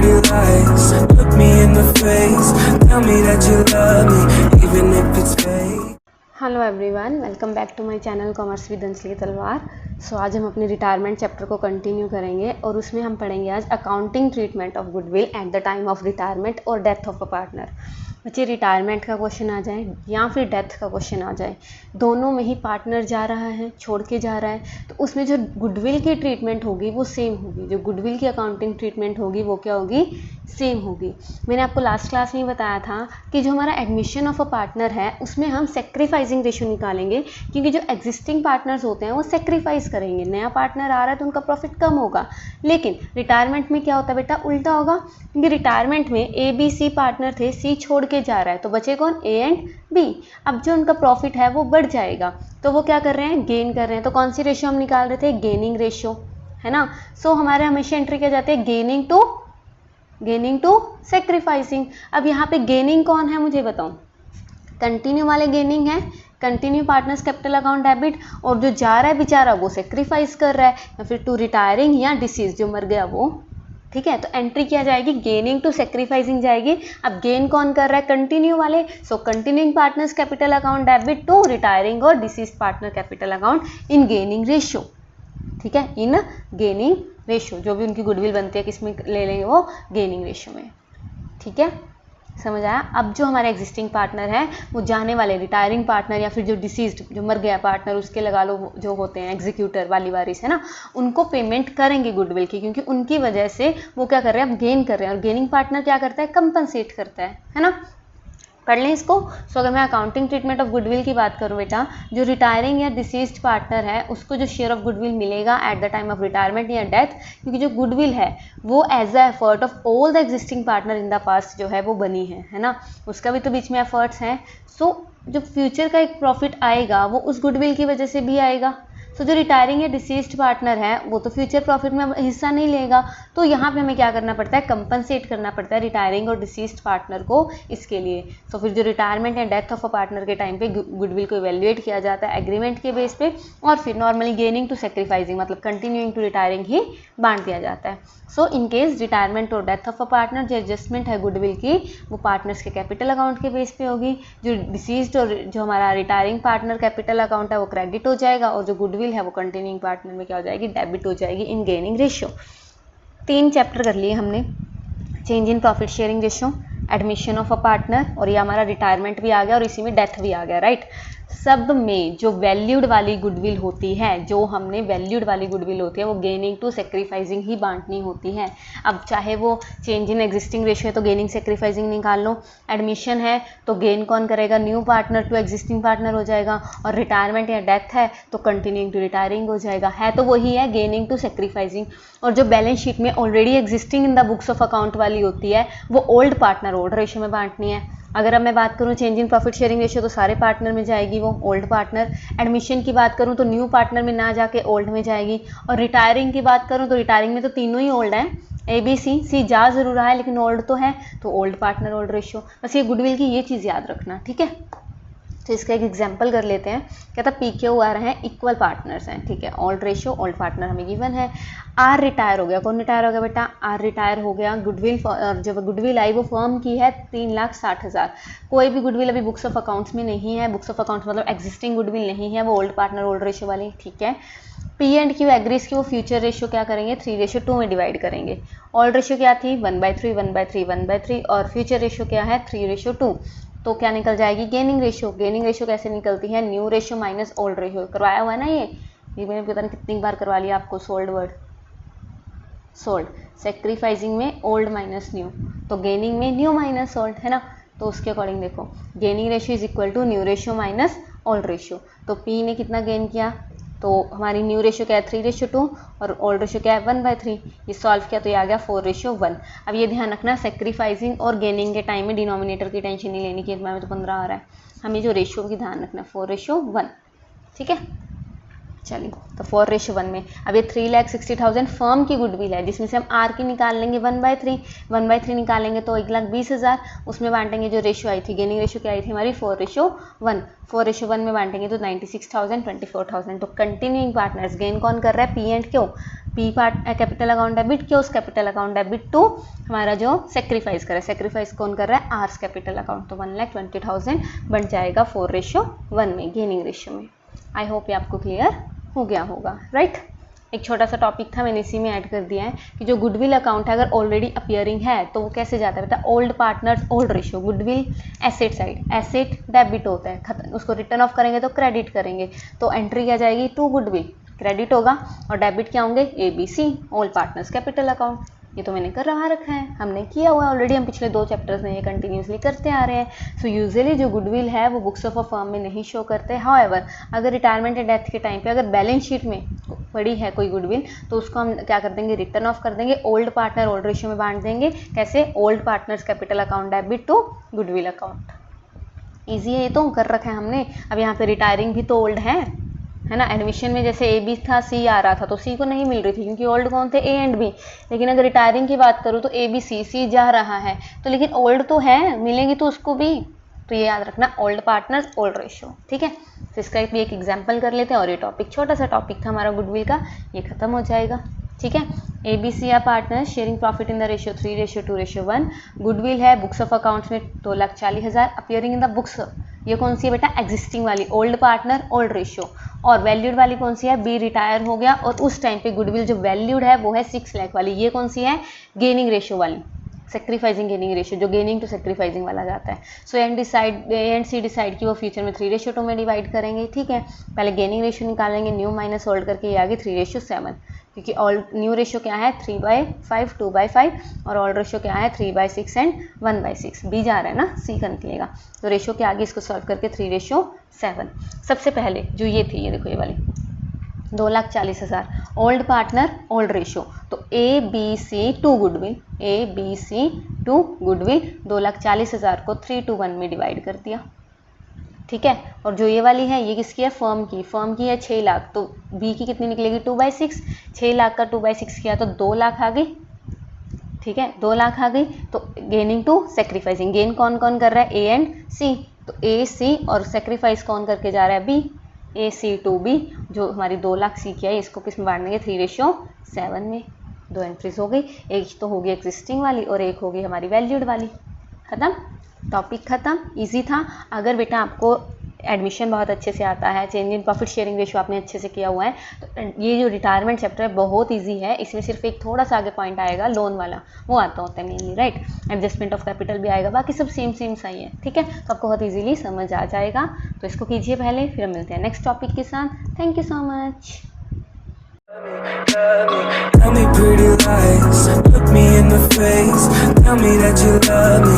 pretty lies. Look me in the face, tell me that you love me, even if it's fake. Hello everyone, welcome back to my channel commerce with Anjali Talwar. So आज हम अपने retirement chapter को continue करेंगे और उसमें हम पढ़ेंगे आज accounting treatment of goodwill eight the time of retirement और डेथ ऑफ अ पार्टनर। बच्चे रिटायरमेंट का क्वेश्चन आ जाए या फिर डेथ का क्वेश्चन आ जाए, दोनों में ही पार्टनर जा रहा है, छोड़ के जा रहा है, तो उसमें जो गुडविल की ट्रीटमेंट होगी वो सेम होगी। जो गुडविल की अकाउंटिंग ट्रीटमेंट होगी वो क्या होगी, सेम होगी। मैंने आपको लास्ट क्लास में बताया था कि जो हमारा एडमिशन ऑफ अ पार्टनर है उसमें हम सेक्रीफाइसिंग रेशियो निकालेंगे, क्योंकि जो एग्जिस्टिंग पार्टनर्स होते हैं वो सेक्रीफाइस करेंगे। नया पार्टनर आ रहा है तो उनका प्रॉफिट कम होगा, लेकिन रिटायरमेंट में क्या होता है बेटा, उल्टा होगा। क्योंकि रिटायरमेंट में ए बी सी पार्टनर थे, सी छोड़ के जा रहा है, तो बचे कौन, ए एंड बी। अब जो उनका प्रॉफिट है वो बढ़ जाएगा, तो वो क्या कर रहे हैं, गेन कर रहे हैं। तो कौन सी रेशियो हम निकाल रहे थे, गेनिंग रेशियो, है ना। सो हमारे हमेशा एंट्री क्या जाती है, गेनिंग टू सेक्रीफाइसिंग। अब यहाँ पे गेनिंग कौन है मुझे बताओ, कंटिन्यू वाले गेनिंग है, continue partners capital account debit, और जो जा रहा है बेचारा वो सेक्रीफाइस कर रहा है, या फिर टू रिटायरिंग या डिसीज, जो मर गया वो, ठीक है। तो एंट्री क्या जाएगी, गेनिंग टू सेक्रीफाइसिंग जाएगी। अब गेन कौन कर रहा है, कंटिन्यू वाले, so continuing partners capital account debit to retiring और deceased partner capital account in gaining ratio, ठीक है, इन गेनिंग रेशियो। जो भी उनकी गुडविल बनती है किसमें ले लेंगे, वो गेनिंग रेशियो में, ठीक है, समझ आया। अब जो हमारे एग्जिस्टिंग पार्टनर है वो जाने वाले रिटायरिंग पार्टनर या फिर जो डिसीज्ड, जो मर गया पार्टनर, उसके लगा लो जो होते हैं एग्जीक्यूटर वाली वारिस, है ना, उनको पेमेंट करेंगे गुडविल की, क्योंकि उनकी वजह से वो क्या कर रहे हैं, अब गेन कर रहे हैं। और गेनिंग पार्टनर क्या करता है, कंपनसेट करता है ना। पढ़ लें इसको। सो अगर मैं अकाउंटिंग ट्रीटमेंट ऑफ गुडविल की बात करूं बेटा, जो रिटायरिंग या डिसीज्ड पार्टनर है उसको जो शेयर ऑफ गुडविल मिलेगा at the time of retirement या डेथ, क्योंकि जो गुडविल है वो as a effort of all the existing partner in the past जो है वो बनी है ना, उसका भी तो बीच में एफर्ट्स हैं। सो जो फ्यूचर का एक प्रॉफिट आएगा वो उस गुडविल की वजह से भी आएगा। तो जो रिटायरिंग या डिसीज्ड पार्टनर है वो तो फ्यूचर प्रॉफिट में हिस्सा नहीं लेगा, तो यहाँ पे हमें क्या करना पड़ता है, कंपनसेट करना पड़ता है रिटायरिंग और डिसीज्ड पार्टनर को इसके लिए। तो फिर जो रिटायरमेंट या डेथ ऑफ अ पार्टनर के टाइम पे गुडविल को इवेल्युएट किया जाता है एग्रीमेंट के बेस पे, और फिर नॉर्मली गेनिंग टू सेक्रीफाइसिंग मतलब कंटिन्यूइंग टू रिटायरिंग ही बांट दिया जाता है। सो इन केस रिटायरमेंट और डेथ ऑफ अ पार्टनर, जो एडजस्टमेंट है गुडविल की वो पार्टनर्स के कैपिटल अकाउंट के बेस पे होगी। जो डिसीज्ड और जो हमारा रिटायरिंग पार्टनर कैपिटल अकाउंट है वो क्रेडिट हो जाएगा, और जो गुडविल है वो कंटिन्यूइंग पार्टनर में क्या हो जाएगी, डेबिट हो जाएगी इन गेनिंग रेशियो। 3 चैप्टर कर लिए हमने, change in profit sharing ratio, admission of a partner, और ये हमारा रिटायरमेंट भी आ गया और इसी में डेथ भी आ गया, राइट। सब में जो वैल्यूड वाली गुडविल होती है, जो हमने वैल्यूड वाली गुडविल होती है वो गेनिंग टू सेक्रीफाइसिंग ही बांटनी होती है। अब चाहे वो चेंज इन एग्जिस्टिंग रेशियो है तो गेनिंग सेक्रीफाइसिंग निकाल लो, एडमिशन है तो गेन कौन करेगा, new partner to existing partner हो जाएगा, और रिटायरमेंट या डेथ है तो कंटिन्यूइंग टू रिटायरिंग हो जाएगा, है तो वही है, गेनिंग टू सेक्रीफाइसिंग। और जो बैलेंस शीट में already existing in the books of account वाली होती है वो ओल्ड पार्टनर ओल्ड रेशियो में बांटनी है। अगर अब मैं बात करूं change in profit sharing ratio तो सारे पार्टनर में जाएगी वो ओल्ड पार्टनर। एडमिशन की बात करूं तो न्यू पार्टनर में ना जाके ओल्ड में जाएगी। और रिटायरिंग की बात करूं तो रिटायरिंग में तो तीनों ही ओल्ड हैं, ए बी सी, सी जा जरूर रहा है लेकिन ओल्ड तो है, तो ओल्ड पार्टनर ओल्ड रेशियो। बस ये गुडविल की ये चीज़ याद रखना, ठीक है। तो इसका एक एग्जाम्पल कर लेते हैं। कहता पी क्यू आर हैं, इक्वल पार्टनर्स हैं, ठीक है, ओल्ड रेशियो ओल्ड पार्टनर हमें गिवन है। आर रिटायर हो गया, कौन रिटायर हो गया बेटा, आर रिटायर हो गया। गुडविल, जब गुडविल आई वो फर्म की है 3,60,000। कोई भी गुडविल अभी बुक्स ऑफ अकाउंट्स में नहीं है, बुक्स ऑफ अकाउंट्स मतलब एग्जिस्टिंग गुडविल नहीं है, वो ओल्ड पार्टनर ओल्ड रेशियो वाली, ठीक है। पी एंड क्यू एग्रीज की वो फ्यूचर रेशियो क्या करेंगे, 3:2 में डिवाइड करेंगे। ओल्ड रेशियो क्या थी, 1/3 1/3 1/3, और फ्यूचर रेशियो क्या है, 3:2। तो क्या निकल जाएगी, गेनिंग रेशियो। गेनिंग रेशियो कैसे निकलती है, new ratio minus old ratio. करवाया हुआ है ना ये मैंने पता नहीं कितनी बार करवा लिया आपको। सोल्ड वर्ड, सोल्ड, सेक्रीफाइसिंग में ओल्ड माइनस न्यू, तो गेनिंग में न्यू माइनस ओल्ड, है ना। तो उसके अकॉर्डिंग देखो, gaining ratio is equal to new ratio minus old ratio. तो पी ने कितना गेन किया, तो हमारी न्यू रेशियो क्या है 3:2 और ओल्ड रेशियो क्या है 1/3। ये सॉल्व किया तो ये आ गया 4:1। अब ये ध्यान रखना, सेक्रीफाइसिंग और गेनिंग के टाइम में डिनोमिनेटर की टेंशन नहीं लेनी कि इसमें तो 15 आ रहा है, हमें जो रेशियो की ध्यान रखना 4:1, ठीक है। चलिए, तो 4:1 में अब ये 3,60,000 फर्म की गुडविल है, जिसमें से हम आर की निकाल लेंगे 1/3 निकालेंगे तो 1,20,000, उसमें बांटेंगे जो रेशियो आई थी, गेनिंग रेशियो क्या आई थी हमारी 4:1, 4:1 में बांटेंगे तो 96,000, 24,000। तो कंटिन्यूइंग पार्टनर्स गेन कौन कर रहा है, P and Q, P part capital account debit, Q उस कैपिटल अकाउंट डेबिट टू हमारा जो सेक्रीफाइस कर रहा है, सेक्रीफाइस कौन कर रहा है, आर्स कैपिटल अकाउंट। तो 1,20,000 बन जाएगा 4:1 में गेनिंग रेशियो में। आई होप ये आपको क्लियर हो गया होगा, राइट। एक छोटा सा टॉपिक था, मैंने इसी में ऐड कर दिया है कि जो गुडविल अकाउंट है अगर ऑलरेडी अपीयरिंग है तो वो कैसे जाता है, बेटा old partners old ratio, goodwill asset side, asset debit होता है, खत्म, उसको रिटर्न ऑफ करेंगे तो क्रेडिट करेंगे, तो एंट्री क्या जाएगी टू गुडविल, क्रेडिट होगा, और डेबिट क्या होंगे ABC old partners capital account. ये तो मैंने कर रखा है, हमने किया हुआ है ऑलरेडी, हम पिछले 2 चैप्टर्स में ये कंटिन्यूसली करते आ रहे हैं। सो यूजुअली जो गुडविल है वो बुक्स ऑफ अ फर्म में नहीं शो करते। हाउएवर अगर रिटायरमेंट या डेथ के टाइम पे अगर बैलेंस शीट में पड़ी है कोई गुडविल तो उसको हम क्या कर देंगे, रिटर्न ऑफ कर देंगे, ओल्ड पार्टनर ओल्ड रेशियो में बांट देंगे। कैसे, old partners capital account debit to goodwill account. Easy है, ये तो कर रखा है हमने। अब यहाँ पे रिटायरिंग भी तो ओल्ड है ना, एडमिशन में जैसे AB था C आ रहा था तो C को नहीं मिल रही थी क्योंकि ओल्ड कौन थे, A एंड B। लेकिन अगर रिटायरिंग की बात करूँ तो ABC C जा रहा है तो लेकिन ओल्ड तो है, मिलेगी तो उसको भी। तो ये याद रखना, ओल्ड पार्टनर्स ओल्ड रेशियो, ठीक है। तो इसका भी एक एग्जाम्पल कर लेते हैं और ये टॉपिक छोटा सा टॉपिक था हमारा गुडविल का, ये खत्म हो जाएगा, ठीक है। ABC are partners sharing profit in the ratio 3:2:1। Goodwill है बुक्स ऑफ अकाउंट्स में 2,40,000 अपीयरिंग इन द बुक्स। ये कौन सी है बेटा, एग्जिस्टिंग वाली, ओल्ड पार्टनर ओल्ड रेशियो। और वैल्यूड वाली कौन सी है, B रिटायर हो गया और उस टाइम पे गुडविल जो वैल्यूड है वो है 6 लाख वाली। ये कौन सी है, गेनिंग रेशियो वाली, सेक्रीफाइजिंग गेनिंग रेशियो, जो गेनिंग टू सेक्रीफाइजिंग वाला जाता है। सो A एंड C डिसाइड कि वो फ्यूचर में 3:2 में डिवाइड करेंगे, ठीक है। पहले गेनिंग रेशियो निकालेंगे, न्यू माइनस ओल्ड करके ये आगे 3:7, क्योंकि ऑल्ड न्यू रेशियो क्या है 3/5, 2/5 और ओल्ड रेशियो क्या है 3/6 एंड 1/6। B जा रहा है ना, C का निकलेगा। तो रेशियो के आगे इसको सॉल्व करके 3:7। सबसे पहले जो ये थी, ये देखो ये वाली 2,40,000 ओल्ड पार्टनर ओल्ड रेशियो, तो ABC to goodwill, ABC to goodwill 2,40,000 को 3:1 में डिवाइड कर दिया, ठीक है। और जो ये वाली है ये किसकी है, फर्म की है 6 लाख, तो B की कितनी निकलेगी 2/6, 6 लाख का 2/6 किया तो 2 लाख आ गई, ठीक है, 2 लाख आ गई। तो गेनिंग टू सेक्रीफाइसिंग, गेन कौन कौन कर रहा है, A एंड C, तो A C और सेक्रीफाइस कौन करके जा रहा है, B, AC टू B। जो हमारी 2 लाख C की है इसको किस में बांट देंगे, 3:7 में। 2 एंट्रीज हो गई, एक तो होगी एग्जिस्टिंग वाली और एक होगी हमारी वैल्यूड वाली। खत्म, टॉपिक खत्म, इजी था। अगर बेटा आपको एडमिशन बहुत अच्छे से आता है, change in profit sharing ratio आपने अच्छे से किया हुआ है, तो ये जो रिटायरमेंट चैप्टर है बहुत इजी है। इसमें सिर्फ एक थोड़ा सा आगे पॉइंट आएगा लोन वाला, वो आता होता है mainly, right. Adjustment of capital भी आएगा, बाकी सब सेम सही है, ठीक है। तो आपको बहुत इजीली समझ आ जाएगा। तो इसको कीजिए पहले, फिर हम मिलते हैं नेक्स्ट टॉपिक के साथ। Thank you so much. Tell me pretty lies, look me in the face, tell me that you love me,